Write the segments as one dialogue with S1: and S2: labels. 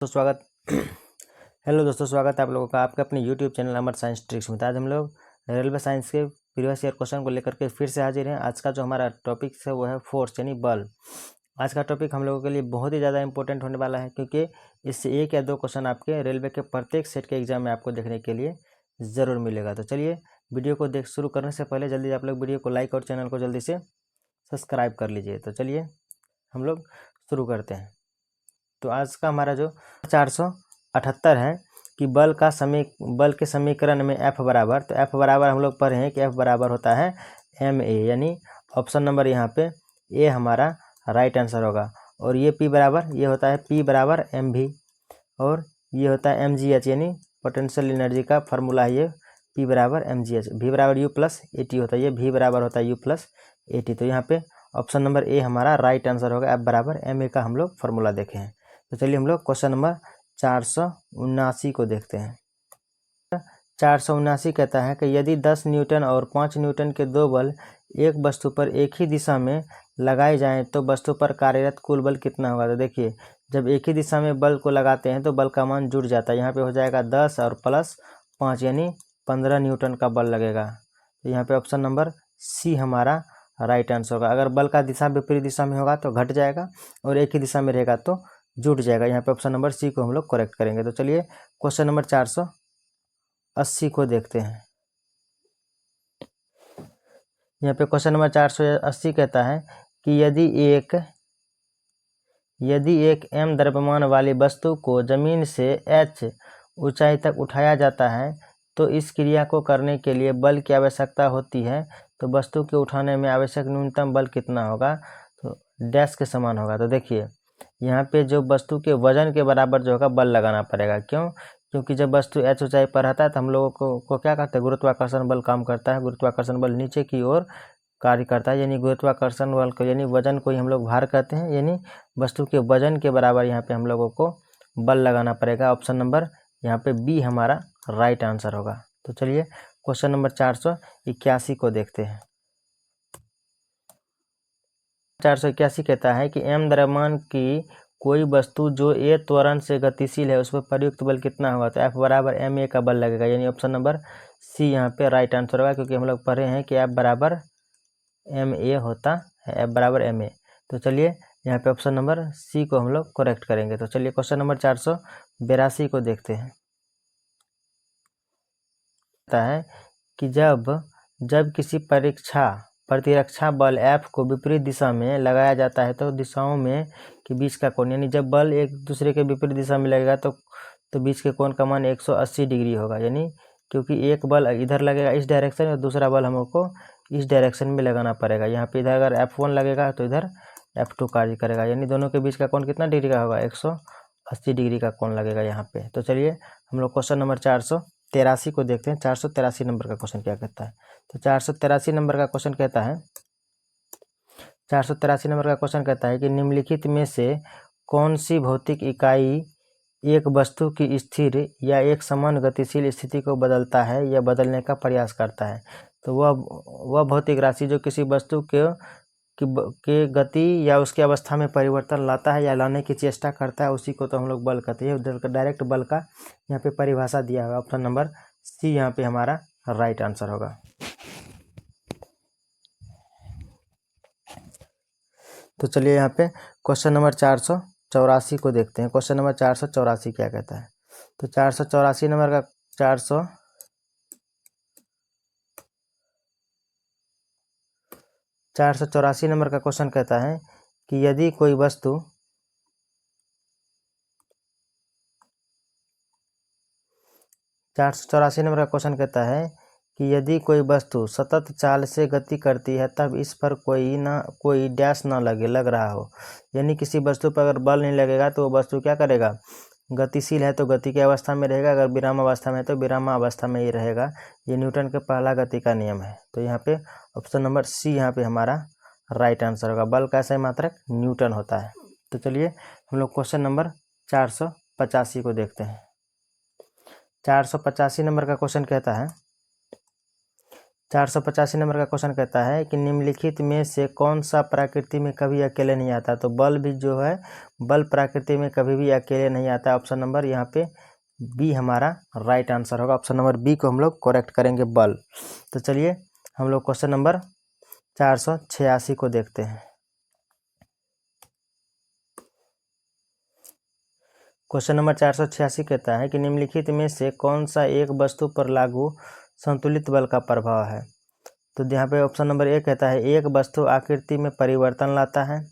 S1: तो स्वागत हेलो दोस्तों, स्वागत है आप लोगों का आपके अपने यूट्यूब चैनल अमर साइंस ट्रिक्स में। आज हम लोग रेलवे साइंस के प्रीवियस ईयर क्वेश्चन को लेकर के फिर से हाजिर हैं। आज का जो हमारा टॉपिक है वो है फोर्स यानी बल। आज का टॉपिक हम लोगों के लिए बहुत ही ज़्यादा इंपॉर्टेंट होने वाला है, क्योंकि इससे 1 या 2 क्वेश्चन आपके रेलवे के प्रत्येक सेट के एग्जाम में आपको देखने के लिए ज़रूर मिलेगा। तो चलिए वीडियो को शुरू करने से पहले जल्दी आप लोग वीडियो को लाइक और चैनल को जल्दी से सब्सक्राइब कर लीजिए। तो चलिए हम लोग शुरू करते हैं। तो आज का हमारा जो 478 है कि बल के समीकरण में F बराबर, तो F बराबर हम लोग पढ़े हैं कि F बराबर होता है ma, यानी ऑप्शन नंबर यहाँ पे ए हमारा राइट आंसर होगा। और ये P बराबर ये होता है P बराबर mv, और ये होता है mgh, यानी पोटेंशियल एनर्जी का फार्मूला है ये P बराबर mgh। V बराबर U प्लस AT होता है, ये V बराबर होता है U प्लस AT। तो यहाँ पे ऑप्शन नंबर ए हमारा राइट आंसर होगा। F बराबर ma का हम लोग फार्मूला देखे हैं। तो चलिए हम लोग क्वेश्चन नंबर 479 को देखते हैं। 479 कहता है कि यदि 10 न्यूटन और 5 न्यूटन के दो बल एक वस्तु पर एक ही दिशा में लगाए जाएं तो वस्तु पर कार्यरत कुल बल कितना होगा। तो देखिए, जब एक ही दिशा में बल को लगाते हैं तो बल का मान जुड़ जाता है। यहाँ पे हो जाएगा 10 और प्लस 5 यानी 15 न्यूटन का बल लगेगा। तो यहाँ पे ऑप्शन नंबर सी हमारा राइट आंसर होगा। अगर बल का दिशा विपरीत दिशा में होगा तो घट जाएगा, और एक ही दिशा में रहेगा तो जुट जाएगा। यहाँ पे ऑप्शन नंबर सी को हम लोग करेक्ट करेंगे। तो चलिए क्वेश्चन नंबर 480 को देखते हैं। यहाँ पे क्वेश्चन नंबर 480 कहता है कि यदि एक m द्रव्यमान वाली वस्तु को जमीन से h ऊंचाई तक उठाया जाता है तो इस क्रिया को करने के लिए बल की आवश्यकता होती है, तो वस्तु के उठाने में आवश्यक न्यूनतम बल कितना होगा। तो डैश के समान होगा। तो देखिए, यहाँ पे जो वस्तु के वजन के बराबर जो होगा बल लगाना पड़ेगा। क्योंकि जब वस्तु h ऊंचाई पर रहता है तो हम लोगों को क्या कहते हैं, गुरुत्वाकर्षण बल काम करता है। गुरुत्वाकर्षण बल नीचे की ओर कार्य करता है, यानी गुरुत्वाकर्षण बल को यानी वजन को ही हम लोग भार कहते हैं, यानी वस्तु के वजन के बराबर यहाँ पे हम लोगों को बल लगाना पड़ेगा। ऑप्शन नंबर यहाँ पे बी हमारा राइट आंसर होगा। तो चलिए क्वेश्चन नंबर 481 को देखते हैं। 481 कहता है कि m द्रव्यमान की कोई वस्तु जो a त्वरण से गतिशील है उस पर प्रयुक्त बल कितना होगा। तो F बराबर ma का बल लगेगा, यानी ऑप्शन नंबर सी यहाँ पे राइट आंसर होगा, क्योंकि हम लोग पढ़े हैं कि F बराबर ma होता है, F बराबर ma। तो चलिए यहाँ पे ऑप्शन नंबर सी को हम लोग करेक्ट करेंगे। तो चलिए क्वेश्चन नंबर 482 को देखते हैं। कहता है कि जब किसी प्रतिरक्षा बल F को विपरीत दिशा में लगाया जाता है तो दिशाओं में के बीच का कोण, यानी जब बल एक दूसरे के विपरीत दिशा में लगेगा तो बीच के कोण का मान 180 डिग्री होगा। यानी क्योंकि एक बल इधर लगेगा इस डायरेक्शन में, दूसरा बल हमको इस डायरेक्शन में लगाना पड़ेगा। यहाँ पे इधर अगर F1 लगेगा तो इधर F2 कार्य करेगा, यानी दोनों के बीच का कोण कितना डिग्री का होगा, 180 डिग्री का कोण लगेगा यहाँ पे। तो चलिए हम लोग क्वेश्चन नंबर 483 को देखते हैं। 483 नंबर का क्वेश्चन क्या कहता है। तो 483 नंबर का क्वेश्चन कहता है 483 नंबर का क्वेश्चन कहता है कि निम्नलिखित में से कौन सी भौतिक इकाई एक वस्तु की स्थिर या एक समान गतिशील स्थिति को बदलता है या बदलने का प्रयास करता है। तो वह भौतिक राशि जो किसी वस्तु के गति या उसकी अवस्था में परिवर्तन लाता है या लाने की चेष्टा करता है, उसी को तो हम लोग बल कहते हैं। डायरेक्ट बल का यहाँ पे परिभाषा दिया हुआ, ऑप्शन नंबर सी यहाँ पे हमारा राइट आंसर होगा। तो चलिए यहाँ पे क्वेश्चन नंबर 484 को देखते हैं। क्वेश्चन नंबर 484 क्या कहता है। तो 484 नंबर का 484 नंबर का क्वेश्चन कहता है कि यदि कोई वस्तु 484 नंबर का क्वेश्चन कहता है कि यदि कोई वस्तु सतत चाल से गति करती है तब इस पर कोई डैश ना लग रहा हो, यानी किसी वस्तु पर अगर बल नहीं लगेगा तो वो वस्तु क्या करेगा, गतिशील है तो गति की अवस्था में रहेगा, अगर विराम अवस्था में है तो विराम अवस्था में ही रहेगा। ये न्यूटन के पहला गति का नियम है। तो यहाँ पे ऑप्शन नंबर सी यहाँ पे हमारा राइट आंसर होगा। बल का सही मात्रक न्यूटन होता है। तो चलिए हम लोग क्वेश्चन नंबर 485 को देखते हैं। 485 नंबर का क्वेश्चन कहता है 485 नंबर का क्वेश्चन कहता है कि निम्नलिखित में से कौन सा प्रकृति में कभी अकेले नहीं आता। तो बल भी जो है, बल प्रकृति में कभी भी अकेले नहीं आता। ऑप्शन नंबर यहाँ पे बी हमारा राइट आंसर होगा। ऑप्शन नंबर बी को हम लोग करेक्ट करेंगे, बल। तो चलिए हम लोग क्वेश्चन नंबर 486 को देखते हैं। क्वेश्चन नंबर 486 कहता है कि निम्नलिखित में से कौन सा एक वस्तु पर लागू संतुलित बल का प्रभाव है। तो यहाँ पे ऑप्शन नंबर ए कहता है एक वस्तु आकृति में परिवर्तन लाता है,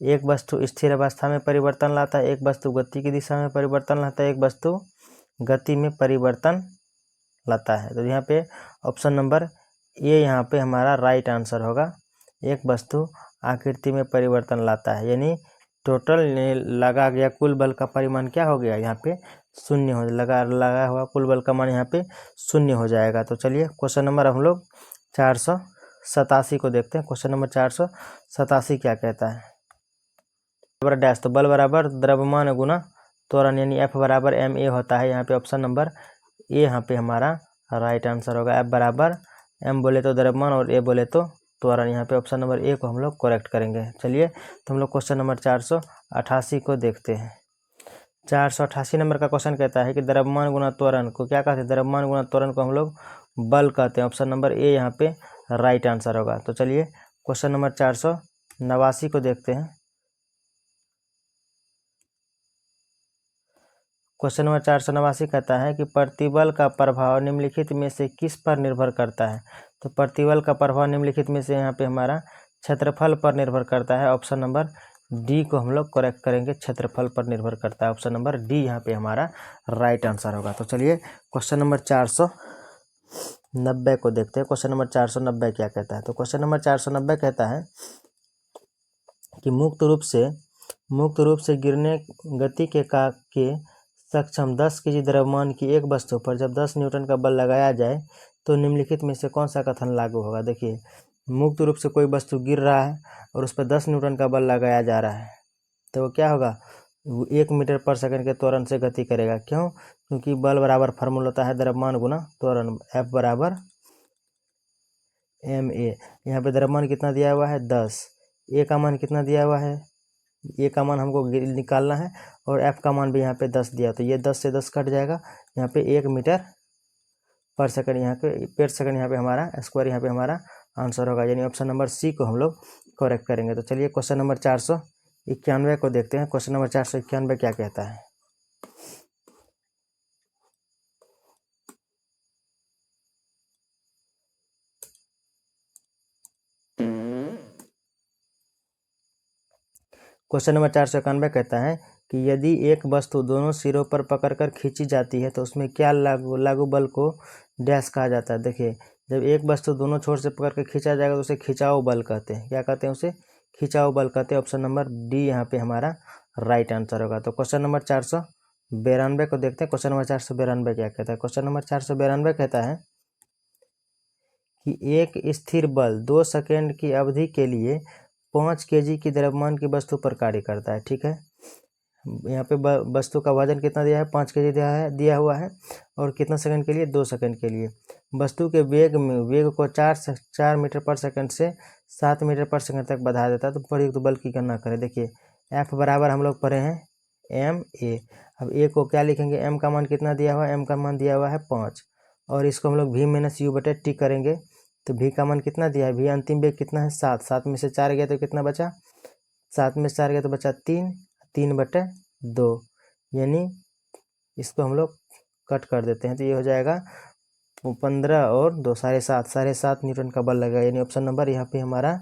S1: एक वस्तु स्थिर अवस्था में परिवर्तन लाता है, एक वस्तु गति की दिशा में परिवर्तन लाता है, एक वस्तु गति में परिवर्तन लाता है। तो यहाँ पे ऑप्शन नंबर ए यहाँ पे हमारा राइट आंसर होगा। एक वस्तु आकृति में परिवर्तन लाता है, यानी टोटल लगा गया कुल बल का परिमाण क्या हो गया, यहाँ पे शून्य हो लगा हुआ कुल बल का मान यहाँ पे शून्य हो जाएगा। तो चलिए क्वेश्चन नंबर हम लोग 487 को देखते हैं। क्वेश्चन नंबर 487 क्या कहता है। बराबर डैश, तो बल बराबर द्रव्यमान गुना त्वरण, यानी F बराबर ma होता है। यहाँ पे ऑप्शन नंबर ए यहाँ पे हमारा राइट आंसर होगा। F बराबर m बोले तो द्रव्यमान और a बोले तो त्वरण। यहाँ पे ऑप्शन नंबर ए को हम लोग करेक्ट करेंगे। चलिए तो हम लोग क्वेश्चन नंबर 488 को देखते हैं। 488 नंबर का क्वेश्चन कहता है कि द्रव्यमान गुना त्वरण को क्या कहते हैं। द्रव्यमान गुना त्वरण को हम लोग बल कहते हैं। ऑप्शन नंबर ए यहाँ पे राइट आंसर होगा। तो चलिए क्वेश्चन नंबर 489 को देखते हैं। क्वेश्चन नंबर 489 कहता है कि प्रतिबल का प्रभाव निम्नलिखित में से किस पर निर्भर करता है। तो प्रतिबल का प्रभाव निम्नलिखित में से यहाँ पे हमारा क्षेत्रफल पर निर्भर करता है। ऑप्शन नंबर डी को हम लोग करेक्ट करेंगे, क्षेत्रफल पर निर्भर करता है। ऑप्शन नंबर डी यहाँ पे हमारा राइट आंसर होगा। तो चलिए क्वेश्चन नंबर 490 को देखते हैं। क्वेश्चन नंबर 490 क्या कहता है। तो क्वेश्चन नंबर 490 कहता है कि मुक्त रूप से गिरने गति के सक्षम 10 kg द्रव्यमान की एक वस्तु पर जब 10 न्यूटन का बल लगाया जाए तो निम्नलिखित में से कौन सा कथन लागू होगा। देखिए मुक्त रूप से कोई वस्तु गिर रहा है और उस पर 10 न्यूटन का बल लगाया जा रहा है, तो वो क्या होगा, 1 मीटर पर सेकंड के त्वरण से गति करेगा। क्यों, क्योंकि बल बराबर फार्मूला होता है द्रव्यमान गुना त्वरण, F बराबर ma। यहाँ पे द्रव्यमान कितना दिया हुआ है 10, a का मान कितना दिया हुआ है, ए का मान हमको निकालना है और F का मान भी यहाँ पे 10 दिया, तो ये 10 से 10 कट जाएगा। यहाँ पे 1 मीटर पर सेकंड यहाँ पे हमारा स्क्वायर यहाँ पे हमारा आंसर होगा, यानी ऑप्शन नंबर सी को हम लोग करेक्ट करेंगे। तो चलिए क्वेश्चन नंबर 491 को देखते हैं। क्वेश्चन नंबर 491 क्या कहता है। क्वेश्चन नंबर 491 कहता है कि यदि एक वस्तु दोनों सिरों पर पकड़कर खींची जाती है तो उसमें क्या लागू बल को डैश कहा जाता है। देखिए जब एक वस्तु दोनों छोर से पकड़ कर खींचा जाएगा तो उसे खिंचाव बल कहते हैं। क्या कहते हैं, उसे खिंचाव बल कहते हैं। ऑप्शन नंबर डी यहाँ पे हमारा राइट आंसर होगा। तो क्वेश्चन नंबर 492 को देखते हैं। क्वेश्चन नंबर 492 क्या कहता है। क्वेश्चन नंबर 492 कहता है कि एक स्थिर बल 2 सेकेंड की अवधि के लिए 5 kg की द्रव्यमान की वस्तु पर कार्य करता है। ठीक है, यहाँ पे वस्तु का वजन कितना दिया है, 5 kg दिया हुआ है, और कितना सेकंड के लिए, 2 सेकंड के लिए। वस्तु के वेग को 4 मीटर पर सेकंड से 7 मीटर पर सेकंड तक बढ़ा देता है। तो प्रयुक्त बल की गणना करें। देखिए F बराबर हम लोग पढ़े हैं ma। अब a को क्या लिखेंगे, m का मान कितना दिया हुआ है, m का मान दिया हुआ है 5, और इसको हम लोग v माइनस u बटे t करेंगे। तो v का मान कितना दिया है, v अंतिम वेग कितना है 7, 7 में से 4 गया तो कितना बचा, 7 में से 4 गया तो बचा 3 बटे 2, यानी इसको हम लोग कट कर देते हैं तो ये हो जाएगा 15 और 2 7.5 न्यूटन का बल लगेगा। यानी ऑप्शन नंबर यहाँ पे हमारा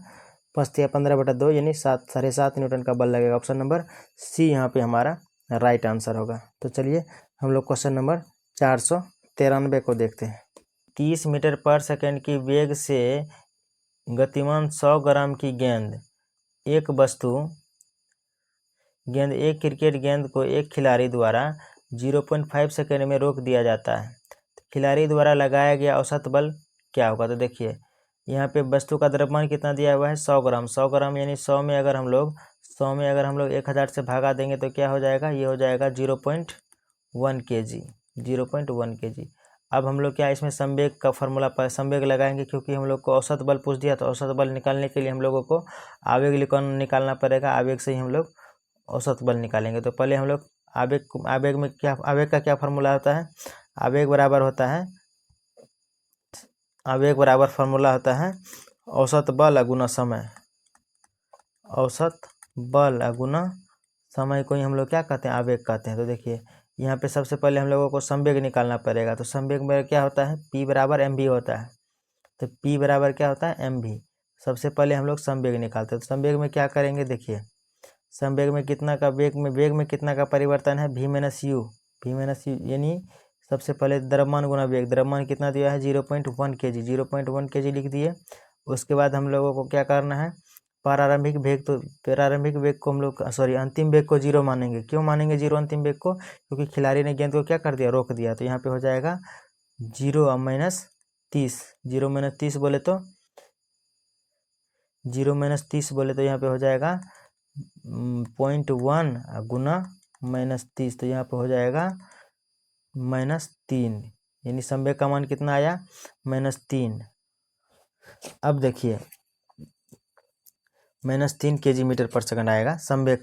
S1: 15/2 यानी 7.5 न्यूटन का बल लगेगा। ऑप्शन नंबर सी यहाँ पे हमारा राइट आंसर होगा। तो चलिए हम लोग क्वेश्चन नंबर 493 को देखते हैं। 30 मीटर पर सेकंड की वेग से गतिमान 100 ग्राम की गेंद एक क्रिकेट गेंद को एक खिलाड़ी द्वारा 0.5 सेकंड में रोक दिया जाता है। खिलाड़ी द्वारा लगाया गया औसत बल क्या होगा। तो देखिए यहाँ पे वस्तु का द्रव्यमान कितना दिया हुआ है 100 ग्राम। 100 ग्राम यानी 100 में अगर हम लोग 1000 से भागा देंगे तो क्या हो जाएगा, ये हो जाएगा 0.1 kg। अब हम लोग क्या इसमें संवेग का फॉर्मूला पर संवेग लगाएंगे, क्योंकि हम लोग को औसत बल पूछ दिया, तो औसत बल निकालने के लिए हम लोगों को आवेग निकालना पड़ेगा। आवेग से ही हम लोग औसत बल निकालेंगे। तो पहले हम लोग आवेग में क्या, आवेग का क्या फॉर्मूला होता है? आवेग बराबर होता है, आवेग बराबर फॉर्मूला होता है औसत बल गुना समय। औसत बल गुना समय को ही हम लोग क्या कहते हैं? आवेग कहते हैं। तो देखिए यहाँ पे सबसे पहले हम लोगों को संवेग निकालना पड़ेगा। तो संवेग में क्या होता है? P बराबर mv होता है। तो P बराबर क्या होता है? mv। सबसे पहले हम लोग संवेग निकालते हैं। तो संवेग में क्या करेंगे? देखिए संवेग में कितना का वेग में कितना का परिवर्तन है? v minus you. v minus you यानी सबसे पहले द्रव्यमान गुना वेग। द्रव्यमान कितना दिया है? 0.1 kg। 0.1 kg लिख दिए। उसके बाद हम लोगों को क्या करना है? प्रारंभिक वेग, तो प्रारंभिक वेग को हम लोग अंतिम वेग को 0 मानेंगे। क्यों मानेंगे 0 अंतिम वेग को? क्योंकि खिलाड़ी ने गेंद को क्या कर दिया? रोक दिया। तो यहाँ पे हो जाएगा 0 माइनस 30। 0 माइनस 30 बोले तो 0 माइनस 30 बोले तो यहाँ पे हो जाएगा 0.1 गुना -30। तो यहाँ पे हो जाएगा -3, यानी संवेग का मान कितना आया? -3। अब देखिए -3 kg मीटर पर सेकंड आएगा संवेग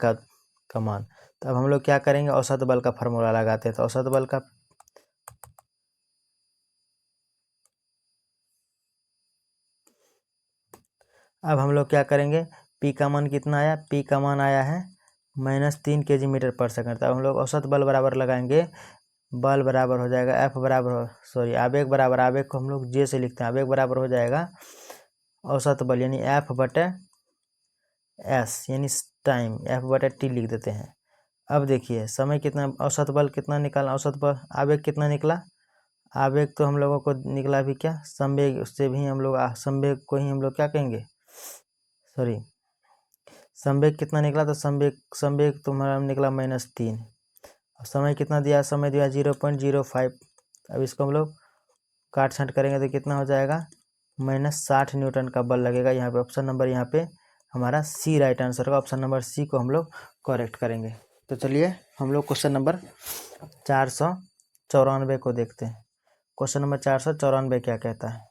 S1: का मान। तो अब हम लोग क्या करेंगे? औसत बल का फॉर्मूला लगाते हैं। तो औसत बल का अब हम लोग क्या करेंगे? P का मान कितना आया? P का मान आया है -3 kg मीटर पर सेकंड। तो अब हम लोग औसत बल बराबर लगाएंगे। बल बराबर हो जाएगा F बराबर आवेग बराबर, आवेग को हम लोग J से लिखते हैं। आवेग बराबर हो जाएगा औसत बल यानी F बटे S यानी टाइम, F बटे T लिख देते हैं। अब देखिए समय कितना, औसत बल कितना निकाला? औसत बल आवेग कितना निकला? आवेग तो हम लोगों को निकला भी क्या? संवेग। उससे भी हम लोग संवेग को ही हम लोग क्या कहेंगे? संवेग कितना निकला? तो संवेग तुम्हारा निकला -3। अब समय कितना दिया? समय दिया 0.05। अब इसको हम लोग काट छांट करेंगे तो कितना हो जाएगा? -60 न्यूटन का बल लगेगा। यहाँ पे ऑप्शन नंबर, यहाँ पे हमारा सी राइट आंसर होगा। ऑप्शन नंबर सी को हम लोग करेक्ट करेंगे। तो चलिए हम लोग क्वेश्चन नंबर 494 को देखते हैं। क्वेश्चन नंबर 494 क्या कहता है?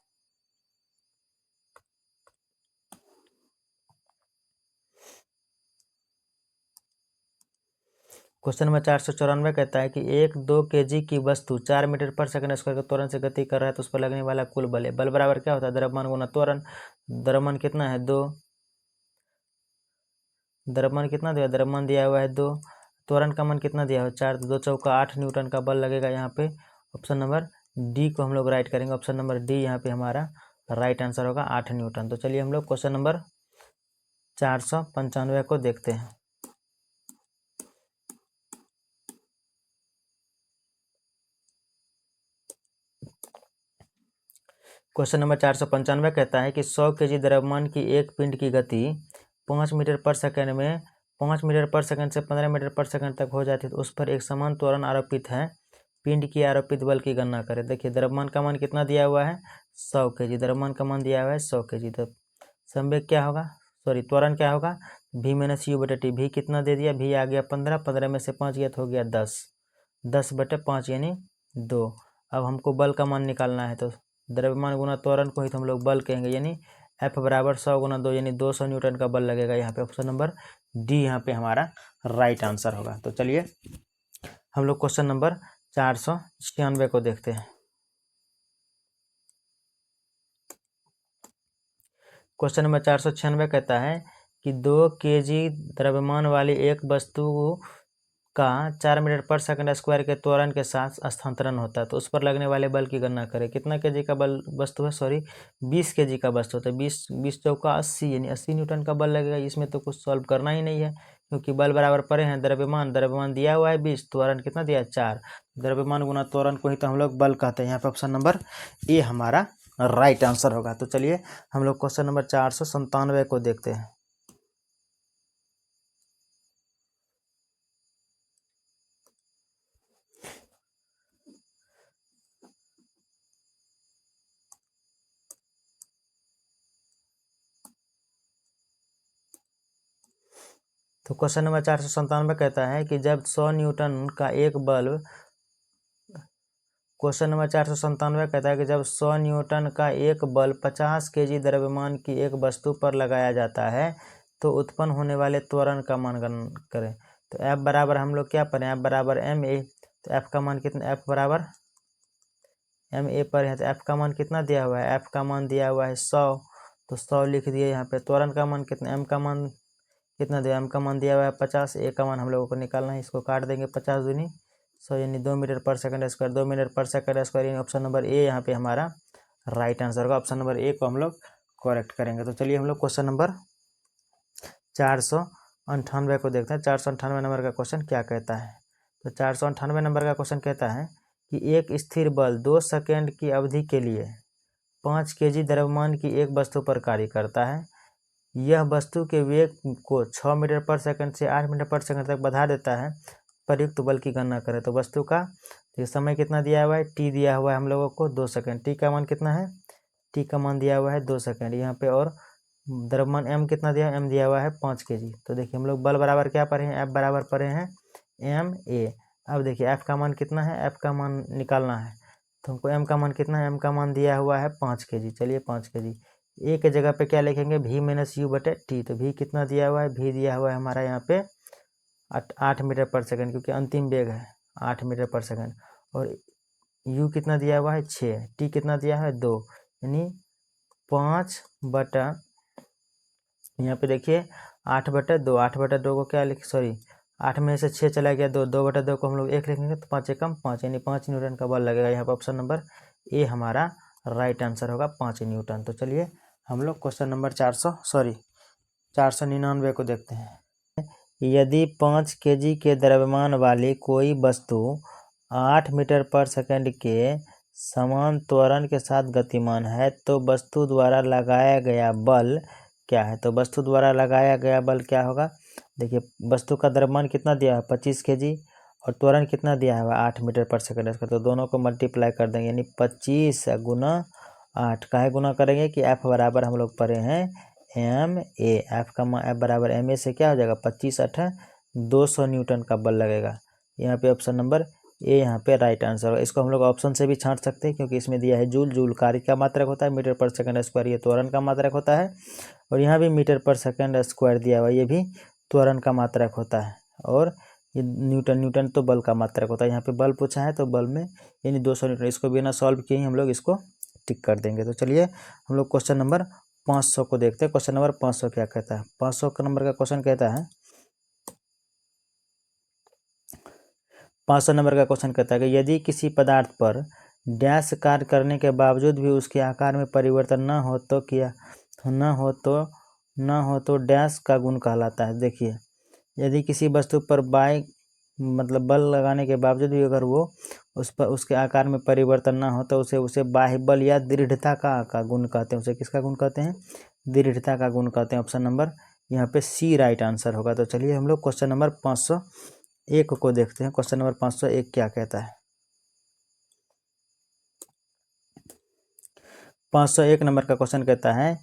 S1: क्वेश्चन नंबर 494 कहता है कि एक 2 kg की वस्तु 4 मीटर पर सेकंड स्क्वायर के त्वरण से गति कर रहा है, तो उस पर लगने वाला कुल बल है। बल बराबर क्या होता है? द्रव्यमान गुना त्वरण। द्रव्यमान कितना है? 2। द्रव्यमान कितना दिया? द्रव्यमान दिया हुआ है 2। त्वरण का मान कितना दिया हुआ है? 4। 2 चौका 8 न्यूटन का बल लगेगा यहाँ पे। ऑप्शन नंबर डी को हम लोग राइट करेंगे। ऑप्शन नंबर डी यहाँ पे हमारा राइट आंसर होगा 8 न्यूटन। तो चलिए हम लोग क्वेश्चन नंबर 495 को देखते हैं। क्वेश्चन नंबर 495 कहता है कि 100 kg द्रव्यमान की एक पिंड की गति 5 मीटर पर सेकंड में 5 मीटर पर सेकंड से 15 मीटर पर सेकंड तक हो जाती है, तो उस पर एक समान त्वरण आरोपित है। पिंड की आरोपित बल की गणना करें। देखिए द्रव्यमान का मान कितना दिया हुआ है? 100 kg। द्रव्यमान का मान दिया हुआ है 100 kg। तो संवेग क्या होगा? त्वरण क्या होगा? v माइनस यू बटे टी। भी कितना दे दिया? भी आ गया 15। 15 में से 5 गया तो हो गया 10। 10 बटे 5 यानी 2। अब हमको बल का मान निकालना है। तो द्रव्यमान गुना त्वरण को ही तो हम लोग बल कहेंगे, यानी F बराबर 100 गुना 2 यानी 200 न्यूटन का बल लगेगा। यहाँ पे ऑप्शन नंबर डी यहाँ पे हमारा राइट आंसर होगा। तो चलिए हम लोग क्वेश्चन नंबर 496 को देखते हैं। क्वेश्चन नंबर 496 कहता है कि 2 kg द्रव्यमान वाली एक वस्तु का 4 मीटर पर सेकंड स्क्वायर के त्वरण के साथ स्थानांतरण होता है, तो उस पर लगने वाले बल की गणना करें। कितना केजी का बल वस्तु है? 20 kg का वस्तु है। 20 चौका 80 यानी 80 न्यूटन का बल लगेगा। इसमें तो कुछ सॉल्व करना ही नहीं है, क्योंकि बल बराबर पड़े हैं द्रव्यमान दिया हुआ है 20, त्वरण कितना दिया है? 4। द्रव्यमान गुना त्वरण को ही तो हम लोग बल कहते हैं। यहाँ पे ऑप्शन नंबर ए हमारा राइट आंसर होगा। तो चलिए हम लोग क्वेश्चन नंबर 497 को देखते हैं। तो क्वेश्चन नंबर 497 कहता है कि जब 100 न्यूटन का एक बल क्वेश्चन नंबर 497 कहता है कि जब 100 न्यूटन का एक बल 50 केजी द्रव्यमान की एक वस्तु पर लगाया जाता है तो उत्पन्न होने वाले त्वरण का मान गणना करें। तो F बराबर हम लोग क्या पढ़े, F बराबर एम ए। तो F का मान कितना, F बराबर एम ए पर है तो F का मान कितना दिया हुआ है, F का मान दिया हुआ है 100। तो 100 लिख दिए यहाँ पे। त्वरण का मान कितना, M का मान कितना दिया, M का मान दिया हुआ है 50, ए का मान हम लोगों को निकालना है। इसको काट देंगे 50 दूनी 100 यानी 2 मीटर पर सेकंड स्क्वायर, 2 मीटर पर सेकंड स्क्वायर यानी ऑप्शन नंबर ए यहाँ पे हमारा राइट आंसर होगा। ऑप्शन नंबर ए को हम लोग करेक्ट करेंगे। तो चलिए हम लोग क्वेश्चन नंबर 498 को देखते हैं। 498 नंबर का क्वेश्चन क्या कहता है। तो 498 नंबर का क्वेश्चन कहता है कि एक स्थिर बल 2 सेकेंड की अवधि के लिए 5 केजी द्रव्यमान की एक वस्तु पर कार्य करता है। यह वस्तु के वेग को 6 मीटर पर सेकंड से 8 मीटर पर सेकंड तक बढ़ा देता है। प्रयुक्त बल की गणना करें। तो वस्तु का समय कितना दिया हुआ है, टी दिया हुआ है हम लोगों को 2 सेकंड। टी का मान कितना है, टी का मान दिया हुआ है 2 सेकंड यहाँ पे। और द्रव्यमान एम कितना दिया, एम दिया हुआ है 5 केजी। तो देखिए हम लोग बल बराबर क्या पढ़े हैं, एफ बराबर पढ़े हैं एम ए। अब देखिए एफ का मान कितना है, एफ का मान निकालना है। तो हमको एम का मान कितना है, एम का मान दिया हुआ है 5 केजी। चलिए 5 केजी ए के जगह पे क्या लिखेंगे, भी माइनस यू बटे टी। तो भी कितना दिया हुआ है, भी दिया हुआ है हमारा यहाँ पे 8 मीटर पर सेकंड, क्योंकि अंतिम वेग है 8 मीटर पर सेकंड। और यू कितना दिया हुआ है 6, टी कितना दिया है 2, यानी 5 बटा यहाँ पे देखिए 8/2। 8/2 को क्या लिख, सॉरी 8 में से 6 चला गया 2, 2/2 को हम लोग 1 लिखेंगे तो 5 एकम 5 यानी 5 न्यूटन का बल लगेगा। यहाँ पर ऑप्शन नंबर ए हमारा राइट आंसर होगा 5 न्यूटन। तो चलिए हम लोग क्वेश्चन नंबर 499 को देखते हैं। यदि 5 केजी के द्रव्यमान वाली कोई वस्तु 8 मीटर पर सेकंड के समान त्वरण के साथ गतिमान है तो वस्तु द्वारा लगाया गया बल क्या है। तो वस्तु द्वारा लगाया गया बल क्या होगा, देखिए वस्तु का द्रव्यमान कितना दिया है 25 केजी और त्वरण कितना दिया है 8 मीटर पर सेकंड। तो दोनों को मल्टीप्लाई कर देंगे यानी 25 गुना 8। काहे गुना करेंगे कि एफ बराबर हम लोग पढ़े हैं एम ए। एफ का एफ बराबर एम ए से क्या हो जाएगा 25 8 200 न्यूटन का बल लगेगा। यहाँ पे ऑप्शन नंबर ए यहाँ पे राइट आंसर होगा। इसको हम लोग ऑप्शन से भी छांट सकते हैं क्योंकि इसमें दिया है जूल। जूल कार्य का मात्रक होता है, मीटर पर सेकंड स्क्वायर ये त्वरण का मात्रक होता है। और यहाँ भी मीटर पर सेकंड स्क्वायर दिया हुआ ये भी त्वरण का मात्रक होता है। और ये न्यूटन, न्यूटन तो बल का मात्रक होता है। यहाँ पे बल पूछा है तो बल में यानी 200 न्यूटन। इसको बिना सॉल्व किए ही हम लोग इसको टिक कर देंगे। तो चलिए हम लोग क्वेश्चन नंबर 500 को देखते हैं। क्वेश्चन नंबर 500 क्या कहता है। 500 का नंबर का क्वेश्चन कहता है, 500 नंबर का क्वेश्चन कहता है कि यदि किसी पदार्थ पर डैश कार्य करने के बावजूद भी उसके आकार में परिवर्तन न हो तो क्या न हो तो डैश का गुण कहलाता है। देखिए यदि किसी वस्तु पर बाय मतलब बल लगाने के बावजूद भी अगर वो उस पर उसके आकार में परिवर्तन ना हो तो उसे बाह्य बल या दृढ़ता का गुण कहते हैं। उसे किसका गुण कहते हैं, दृढ़ता का गुण कहते हैं। ऑप्शन नंबर यहाँ पे सी राइट आंसर होगा। तो चलिए हम लोग क्वेश्चन नंबर 501 को देखते हैं। क्वेश्चन नंबर 501 क्या कहता है। 501 नंबर का क्वेश्चन कहता है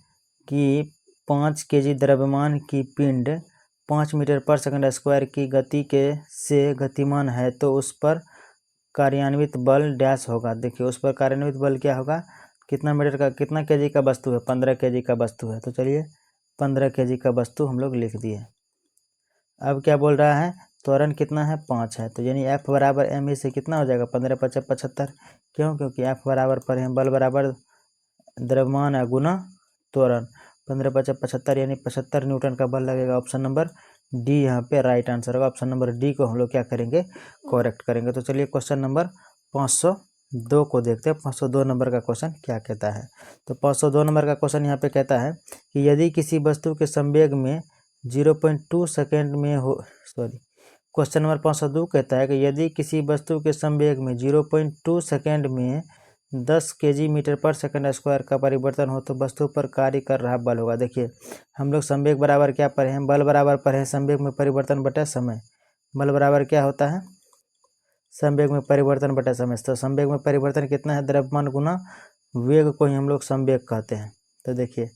S1: कि 5 केजी द्रव्यमान की पिंड 5 मीटर पर सेकंड स्क्वायर की गति के से गतिमान है तो उस पर कार्यान्वित बल डैश होगा। देखिए उस पर कार्यान्वित बल क्या होगा, कितना मीटर का, कितना केजी का वस्तु है, 15 केजी का वस्तु है। तो चलिए 15 केजी का वस्तु हम लोग लिख दिए। अब क्या बोल रहा है, त्वरण कितना है 5 है। तो यानी एफ बराबर एम ए से कितना हो जाएगा 15 × 5 = 75। क्यों, क्योंकि एफ बराबर पर है बल बराबर द्रव्यमान है गुना त्वरण। 15 × 5 = 75 यानी 75 न्यूटन का बल लगेगा। ऑप्शन नंबर डी यहाँ पे राइट आंसर होगा। ऑप्शन नंबर डी को हम लोग क्या करेंगे, करेक्ट करेंगे। तो चलिए क्वेश्चन नंबर 502 को देखते हैं। 502 नंबर का क्वेश्चन क्या कहता है। तो 502 नंबर का क्वेश्चन यहाँ पे कहता है कि यदि किसी वस्तु के संवेग में 0.2 सेकेंड में हो, सॉरी क्वेश्चन नंबर 502 कहता है कि यदि किसी वस्तु के संवेग में 0.2 सेकेंड में 10 केजी मीटर पर सेकंड स्क्वायर का परिवर्तन हो तो वस्तु पर कार्य कर रहा बल होगा। देखिए हम लोग संवेग बराबर क्या पढ़े हैं, बल बराबर पढ़े हैं संवेग में परिवर्तन बटा समय। बल बराबर क्या होता है, संवेग में परिवर्तन बटा समय। तो संवेग में परिवर्तन कितना है, द्रव्यमान गुना वेग को ही हम लोग संवेग कहते हैं। तो देखिए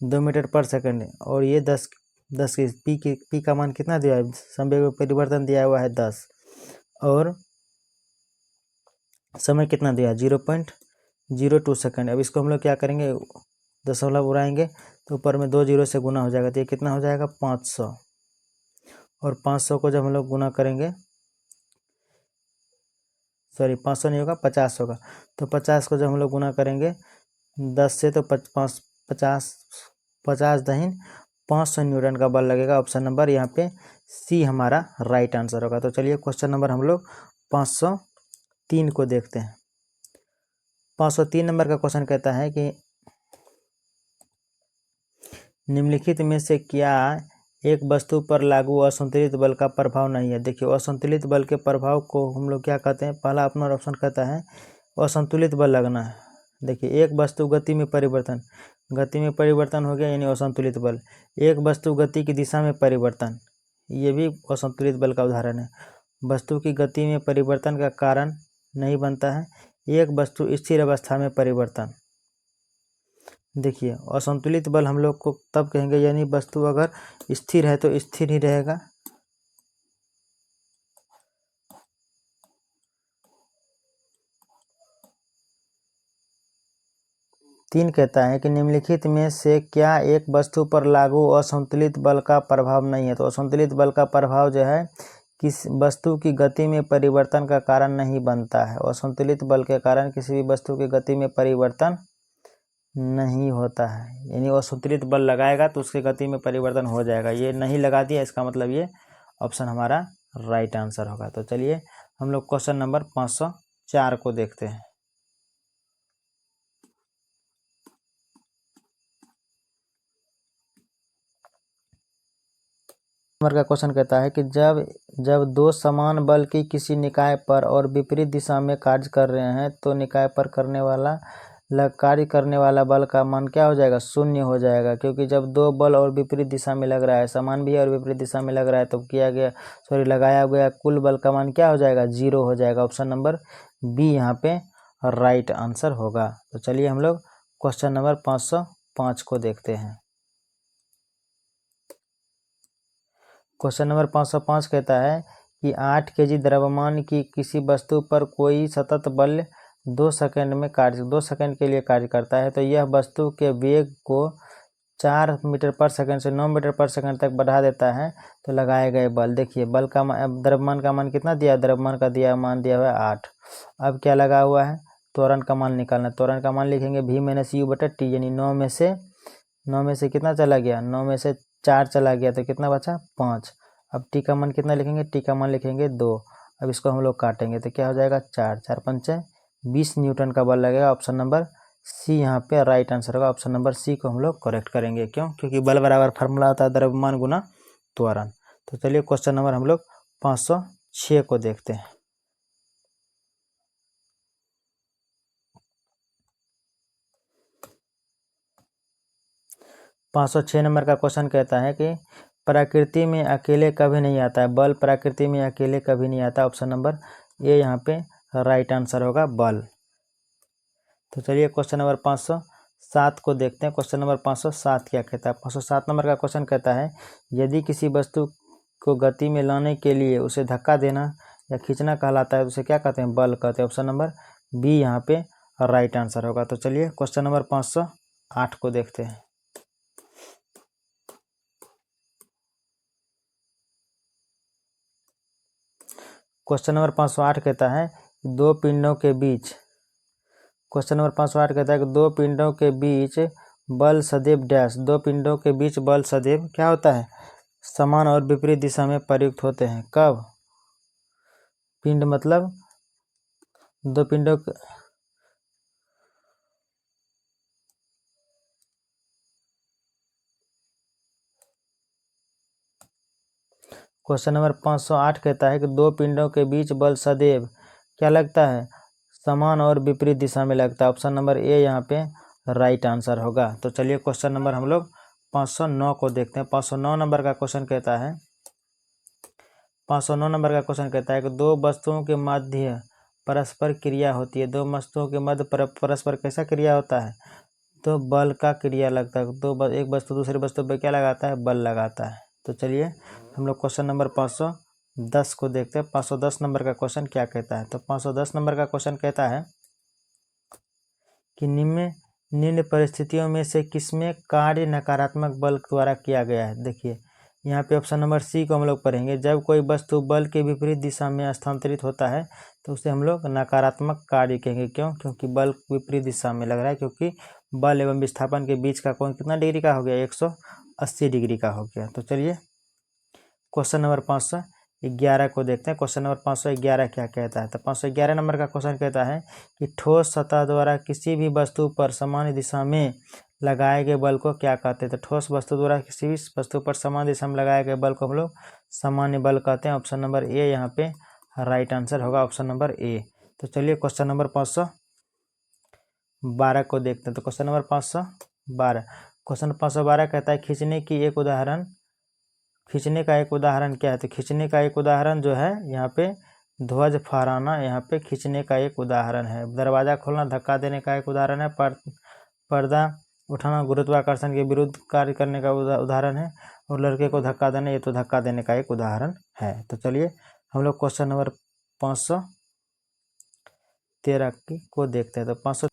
S1: 2 मीटर पर सेकंड और ये 10 की पी का मान कितना दिया है, संवेग में परिवर्तन दिया हुआ है 10 और समय कितना दिया 0.02 सेकंड। अब इसको हम लोग क्या करेंगे, दशमलव उड़ाएंगे तो ऊपर में 2 जीरो से गुना हो जाएगा, तो ये कितना हो जाएगा 500। और 500 को जब हम लोग गुना करेंगे, सॉरी 500 नहीं होगा 50 होगा, तो 50 को जब हम लोग गुना करेंगे 10 से तो 50 दहीन 500 न्यूटन का बल लगेगा। ऑप्शन नंबर यहाँ पे सी हमारा राइट आंसर होगा। तो चलिए क्वेश्चन नंबर हम लोग 503 को देखते हैं। 503 नंबर का क्वेश्चन कहता है कि निम्नलिखित में से क्या एक वस्तु पर लागू असंतुलित बल का प्रभाव नहीं है। देखिए असंतुलित बल के प्रभाव को हम लोग क्या कहते हैं, पहला अपना ऑप्शन कहता है असंतुलित बल लगना है। देखिए एक वस्तु गति में परिवर्तन हो गया यानी असंतुलित बल। एक वस्तु गति की दिशा में परिवर्तन, ये भी असंतुलित बल का उदाहरण है। वस्तु की गति में परिवर्तन का कारण नहीं बनता है। एक वस्तु स्थिर अवस्था में परिवर्तन, देखिए असंतुलित बल हम लोग को तब कहेंगे यानी वस्तु अगर स्थिर है तो स्थिर ही रहेगा। तीन कहता है कि निम्नलिखित में से क्या एक वस्तु पर लागू असंतुलित बल का प्रभाव नहीं है। तो असंतुलित बल का प्रभाव जो है किस वस्तु की गति में परिवर्तन का कारण नहीं बनता है। असंतुलित बल के कारण किसी भी वस्तु की गति में परिवर्तन नहीं होता है, यानी असंतुलित बल लगाएगा तो उसकी गति में परिवर्तन हो जाएगा। ये नहीं लगा दिया, इसका मतलब ये ऑप्शन हमारा राइट आंसर होगा। तो चलिए हम लोग क्वेश्चन नंबर 504 को देखते हैं। नंबर का क्वेश्चन कहता है कि जब दो समान बल की किसी निकाय पर और विपरीत दिशा में कार्य कर रहे हैं तो निकाय पर कार्य करने वाला बल का मान क्या हो जाएगा, शून्य हो जाएगा। क्योंकि जब दो बल और विपरीत दिशा में लग रहा है, समान भी है और विपरीत दिशा में लग रहा है, तो लगाया गया कुल बल का मान क्या हो जाएगा, 0 हो जाएगा। ऑप्शन नंबर बी यहाँ पे राइट आंसर होगा। तो चलिए हम लोग क्वेश्चन नंबर 505 को देखते हैं। क्वेश्चन नंबर 505 कहता है कि 8 kg द्रव्यमान की किसी वस्तु पर कोई सतत बल 2 सेकंड के लिए कार्य करता है, तो यह वस्तु के वेग को 4 मीटर पर सेकंड से 9 मीटर पर सेकंड तक बढ़ा देता है, तो लगाए गए बल। देखिए बल का द्रव्यमान का मान कितना दिया, द्रव्यमान का मान दिया हुआ है 8। अब क्या लगा हुआ है, त्वरण का मान निकालना। त्वरण का मान लिखेंगे v - u बटा टी, यानी 9 में से कितना चला गया, 9 में से 4 चला गया, तो कितना बचा 5। अब टी का मान कितना लिखेंगे, टी का मान लिखेंगे 2। अब इसको हम लोग काटेंगे तो क्या हो जाएगा 4 4 पंचे 20 न्यूटन का बल लगेगा। ऑप्शन नंबर सी यहाँ पे राइट आंसर होगा। ऑप्शन नंबर सी को हम लोग करेक्ट करेंगे, क्यों, क्योंकि बल बराबर फार्मूला होता है द्रव्यमान गुना त्वरण। तो चलिए क्वेश्चन नंबर हम लोग 506 को देखते हैं। पाँच सौ 6 नंबर का क्वेश्चन कहता है कि प्रकृति में अकेले कभी नहीं आता है। बल प्रकृति में अकेले कभी नहीं आता। ऑप्शन नंबर ए यहाँ पे राइट आंसर होगा, बल। तो चलिए क्वेश्चन नंबर 507 को देखते हैं। क्वेश्चन नंबर 507 क्या कहता है। 507 नंबर का क्वेश्चन कहता है यदि किसी वस्तु को गति में लाने के लिए उसे धक्का देना या खींचना कहलाता है तो उसे क्या कहते हैं, बल कहते हैं। ऑप्शन नंबर बी यहाँ पे राइट आंसर होगा। तो चलिए क्वेश्चन नंबर 508 को देखते हैं। क्वेश्चन नंबर 508 कहता है दो पिंडों के बीच, क्वेश्चन नंबर 508 कहता है कि दो पिंडों के बीच बल सदैव डैश, दो पिंडों के बीच बल सदैव क्या होता है, समान और विपरीत दिशा में प्रयुक्त होते हैं। कब, पिंड मतलब दो पिंडों क्वेश्चन नंबर 508 कहता है कि दो पिंडों के बीच बल सदैव क्या लगता है, समान और विपरीत दिशा में लगता है। ऑप्शन नंबर ए यहाँ पे राइट आंसर होगा। तो चलिए क्वेश्चन नंबर हम लोग 509 को देखते हैं। 509 नंबर का क्वेश्चन कहता है 509 नंबर का क्वेश्चन कहता है कि दो वस्तुओं के मध्य परस्पर क्रिया होती है। दो वस्तुओं के मध्य परस्पर कैसा क्रिया होता है, तो बल का क्रिया लगता है। तो एक वस्तु दूसरी वस्तु पर क्या लगाता है, बल लगाता है। तो चलिए हम लोग क्वेश्चन नंबर 510 को देखते हैं। 510 नंबर का क्वेश्चन क्या कहता है। तो 510 नंबर का क्वेश्चन कहता है कि निम्न परिस्थितियों में से किसमें कार्य नकारात्मक बल द्वारा किया गया है। देखिए यहाँ पे ऑप्शन नंबर सी को हम लोग पढ़ेंगे। जब कोई वस्तु बल के विपरीत दिशा में स्थानांतरित होता है तो उसे हम लोग नकारात्मक कार्य कहेंगे। क्यों? क्योंकि बल विपरीत दिशा में लग रहा है, क्योंकि बल एवं विस्थापन के बीच का कोण कितना डिग्री का हो गया, 180 डिग्री का हो गया। तो चलिए क्वेश्चन नंबर 511 को देखते हैं। क्वेश्चन नंबर 511 क्या कहता है। तो 511 नंबर का क्वेश्चन कहता है कि ठोस सतह द्वारा किसी भी वस्तु पर समान दिशा में लगाए गए बल को क्या कहते हैं। तो ठोस वस्तु द्वारा किसी भी वस्तु पर समान दिशा में लगाए गए बल को हम लोग सामान्य बल कहते हैं। ऑप्शन नंबर ए यहाँ पे राइट आंसर होगा, ऑप्शन नंबर ए। तो चलिए क्वेश्चन नंबर 512 को देखते हैं। तो क्वेश्चन नंबर 512 कहता है खींचने का एक उदाहरण क्या है। तो खींचने का एक उदाहरण जो है यहाँ पे ध्वज फहराना, यहाँ पे खींचने का एक उदाहरण है। दरवाजा खोलना धक्का देने का एक उदाहरण है। पर्दा उठाना गुरुत्वाकर्षण के विरुद्ध कार्य करने का उदाहरण है। और लड़के को धक्का देना, ये तो धक्का देने का एक उदाहरण है। तो चलिए हम लोग क्वेश्चन नंबर 513 को देखते हैं। तो 500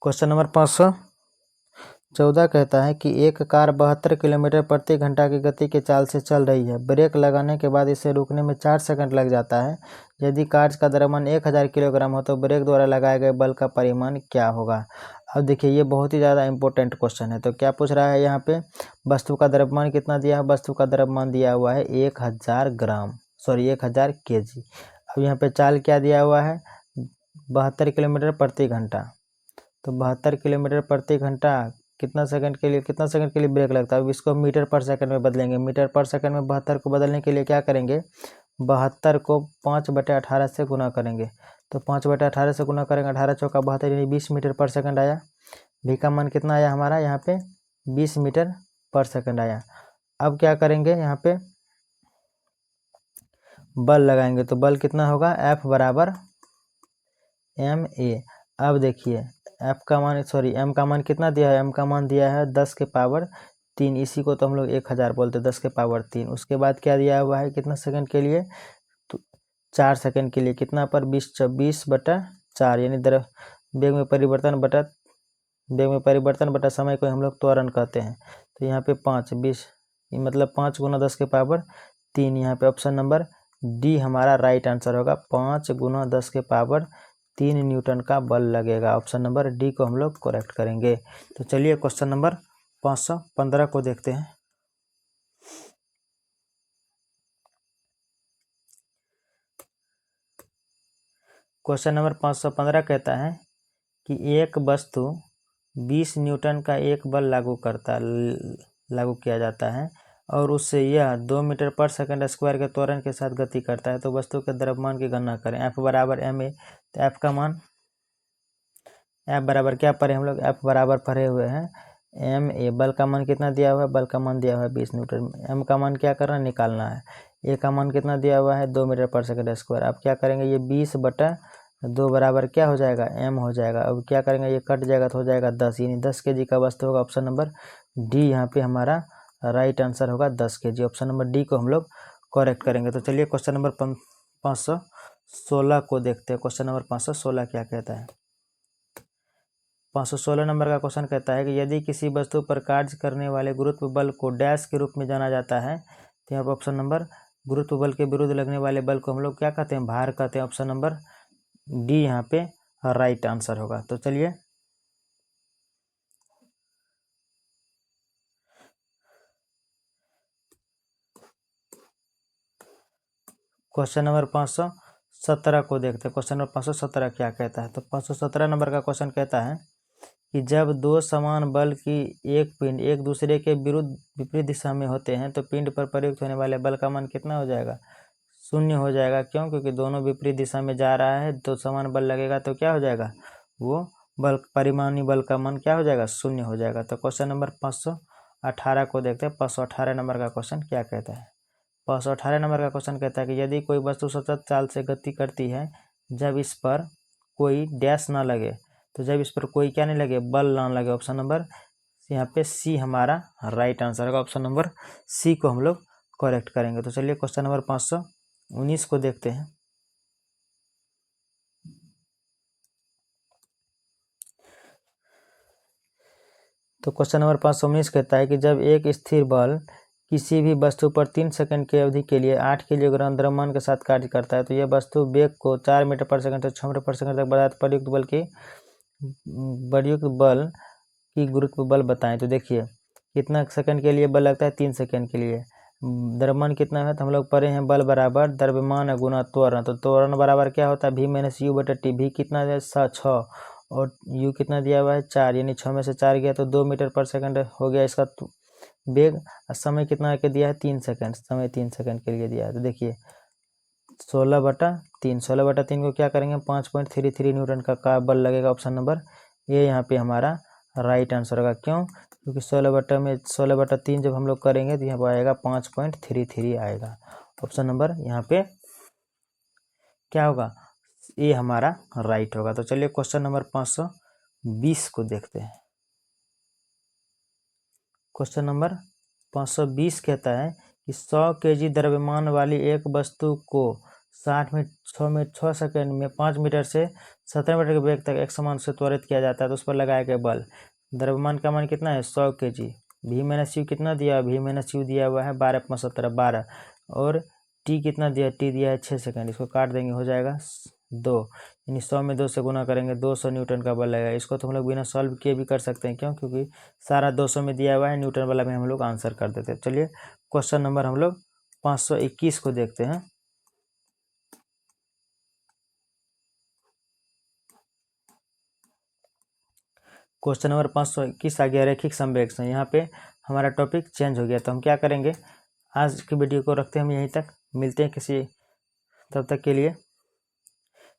S1: क्वेश्चन नंबर 514 कहता है कि एक कार 72 किलोमीटर प्रति घंटा की गति के चाल से चल रही है। ब्रेक लगाने के बाद इसे रुकने में 4 सेकंड लग जाता है। यदि कार का द्रव्यमान 1000 किलोग्राम हो तो ब्रेक द्वारा लगाए गए बल का परिमाण क्या होगा। अब देखिए ये बहुत ही ज़्यादा इंपॉर्टेंट क्वेश्चन है। तो क्या पूछ रहा है यहाँ पे, वस्तु का द्रव्यमान कितना दिया है। वस्तु का द्रव्यमान दिया हुआ है 1000 kg। अब यहाँ पे चाल क्या दिया हुआ है, 72 किलोमीटर प्रति घंटा। तो 72 किलोमीटर प्रति घंटा कितना सेकंड के लिए ब्रेक लगता है। अब इसको मीटर पर सेकंड में बदलेंगे। मीटर पर सेकंड में 72 को बदलने के लिए क्या करेंगे, 72 को 5/18 से गुना करेंगे। तो 5/18 से गुना करेंगे, 18 चौका 72 यानी 20 मीटर पर सेकंड आया। भी का मान कितना आया हमारा यहाँ पे, 20 मीटर पर सेकंड आया। अब क्या करेंगे, यहाँ पे बल लगाएंगे। तो बल कितना होगा, F बराबर ma। अब देखिए एम का मान कितना दिया है, एम का मान दिया है 10 के पावर 3। इसी को तो हम लोग 1000 बोलते हैं, 10 के पावर 3। उसके बाद क्या दिया हुआ है, कितना सेकंड के लिए, तो 4 सेकंड के लिए। कितना पर 20/4 यानी वेग में परिवर्तन बटा समय को हम लोग त्वरण कहते हैं। तो यहाँ पे 20 मतलब 5 × 10 के पावर 3। यहाँ पे ऑप्शन नंबर डी हमारा राइट आंसर होगा। 5 × 10 के पावर 3 न्यूटन का बल लगेगा। ऑप्शन नंबर डी को हम लोग करेक्ट करेंगे। तो चलिए क्वेश्चन नंबर 515 को देखते हैं। क्वेश्चन नंबर 515 कहता है कि एक वस्तु 20 न्यूटन का एक बल लागू किया जाता है और उससे यह 2 मीटर पर सेकंड स्क्वायर के त्वरण के साथ गति करता है। तो वस्तु के द्रव्यमान की गणना करें। F बराबर ma। तो F का मान, F बराबर क्या पढ़े हम लोग, F बराबर पढ़े हुए हैं ma। बल का मान कितना दिया हुआ है, बल का मान दिया हुआ है 20 न्यूटन। m का मान क्या करना, निकालना है। a का मान कितना दिया हुआ है, 2 मीटर पर सेकंड स्क्वायर। अब क्या करेंगे, ये 20/2 बराबर क्या हो जाएगा, m हो जाएगा। अब क्या करेंगे, ये कट जाएगा तो हो जाएगा 10, यानी 10 kg का वस्तु होगा। ऑप्शन नंबर डी यहाँ पे हमारा राइट आंसर होगा, 10 kg। ऑप्शन नंबर डी को हम लोग करेक्ट करेंगे। तो चलिए क्वेश्चन नंबर 516 को देखते हैं। क्वेश्चन नंबर 516 क्या कहता है। 516 नंबर का क्वेश्चन कहता है कि यदि किसी वस्तु पर कार्य करने वाले गुरुत्व बल को डैश के रूप में जाना जाता है। तो यहाँ पर ऑप्शन नंबर गुरुत्व बल के विरुद्ध लगने वाले बल को हम लोग क्या कहते हैं, भार कहते हैं। ऑप्शन नंबर डी यहाँ पे राइट आंसर होगा। तो चलिए क्वेश्चन नंबर 517 को देखते हैं। क्वेश्चन नंबर 517 क्या कहता है। तो 517 नंबर का क्वेश्चन कहता है कि जब दो समान बल की एक पिंड एक दूसरे के विपरीत दिशा में होते हैं तो पिंड पर प्रयुक्त होने वाले बल का मान कितना हो जाएगा, 0 हो जाएगा। क्यों, क्योंकि दोनों विपरीत दिशा में जा रहा है, तो समान बल लगेगा तो क्या हो जाएगा, वो बल परिमाणी बल का मान क्या हो जाएगा, 0 हो जाएगा। तो क्वेश्चन नंबर 518 को देखते हैं। 518 नंबर का क्वेश्चन क्या कहता है। 518 नंबर का क्वेश्चन कहता है कि यदि कोई वस्तु सतत चाल से गति करती है, जब इस पर कोई डैश ना लगे तो जब इस पर कोई क्या नहीं लगे, बल ना लगे, ऑप्शन नंबर यहाँ पे सी हमारा राइट आंसर होगा। ऑप्शन नंबर सी को हम लोग करेक्ट करेंगे। तो चलिए क्वेश्चन नंबर 519 को देखते हैं। तो क्वेश्चन नंबर 519 कहता है कि जब एक स्थिर बल किसी भी वस्तु पर 3 सेकंड की अवधि के लिए 8 किलोग्राम द्रव्यमान के साथ कार्य करता है, तो यह वस्तु वेग को 4 मीटर पर सेकंड से 6 मीटर पर सेकंड तक बढ़ाकर प्रयुक्त बल की गुरुत्व बल बताएं। तो देखिए कितना सेकंड के लिए बल लगता है, 3 सेकंड के लिए। द्रव्यमान कितना है, तो हम लोग पढ़े हैं बल बराबर द्रव्यमान गुना त्वरण। तो त्वरण बराबर क्या होता है, v-u/t। v कितना है, 6 और u कितना दिया हुआ है, 4, यानी 6 में से 4 गया तो 2 मीटर पर सेकंड हो गया इसका वेग। समय कितना के दिया है, 3 सेकंड। समय 3 सेकंड के लिए दिया है। तो देखिए 16/3, 16/3 को क्या करेंगे, 5.33 न्यूटन का बल लगेगा। ऑप्शन नंबर ये यहाँ पे हमारा राइट आंसर होगा। क्यों, क्योंकि 16/3 जब हम लोग करेंगे तो यहाँ पर आएगा 5.33 आएगा। ऑप्शन नंबर यहाँ पे क्या होगा, ये हमारा राइट होगा। तो चलिए क्वेश्चन नंबर 520 को देखते हैं। क्वेश्चन नंबर 520 कहता है कि 100 केजी द्रव्यमान वाली एक वस्तु को 6 सेकंड में 5 मीटर से 17 मीटर के वेग तक एक समान से त्वरित किया जाता है, तो उस पर लगाया गया बल। द्रव्यमान का मान कितना है, 100 केजी। v-u कितना दिया है, v-u दिया हुआ है 12/17 12, और t कितना दिया है, t दिया है 6 सेकंड। इसको काट देंगे, हो जाएगा 2, यानी 100 में 2 से गुना करेंगे 200 न्यूटन का बल लगेगा। इसको तो हम लोग बिना सॉल्व किए भी कर सकते हैं, क्यों, क्योंकि सारा 200 में दिया हुआ है, न्यूटन वाला में हम लोग आंसर कर देते हैं। चलिए क्वेश्चन नंबर हम लोग 521 को देखते हैं। क्वेश्चन नंबर 521 आ गया रैखिक संवेग। यहाँ पे हमारा टॉपिक चेंज हो गया, तो हम क्या करेंगे, आज की वीडियो को रखते हैं हम यहीं तक। मिलते हैं किसी, तब तक के लिए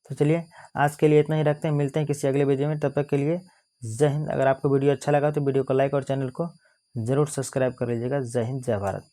S1: तो चलिए आज के लिए इतना ही रखते हैं। मिलते हैं किसी अगले वीडियो में, तब तक के लिए जय हिंद। अगर आपको वीडियो अच्छा लगा तो वीडियो को लाइक और चैनल को ज़रूर सब्सक्राइब कर लीजिएगा। जय हिंद, जय भारत।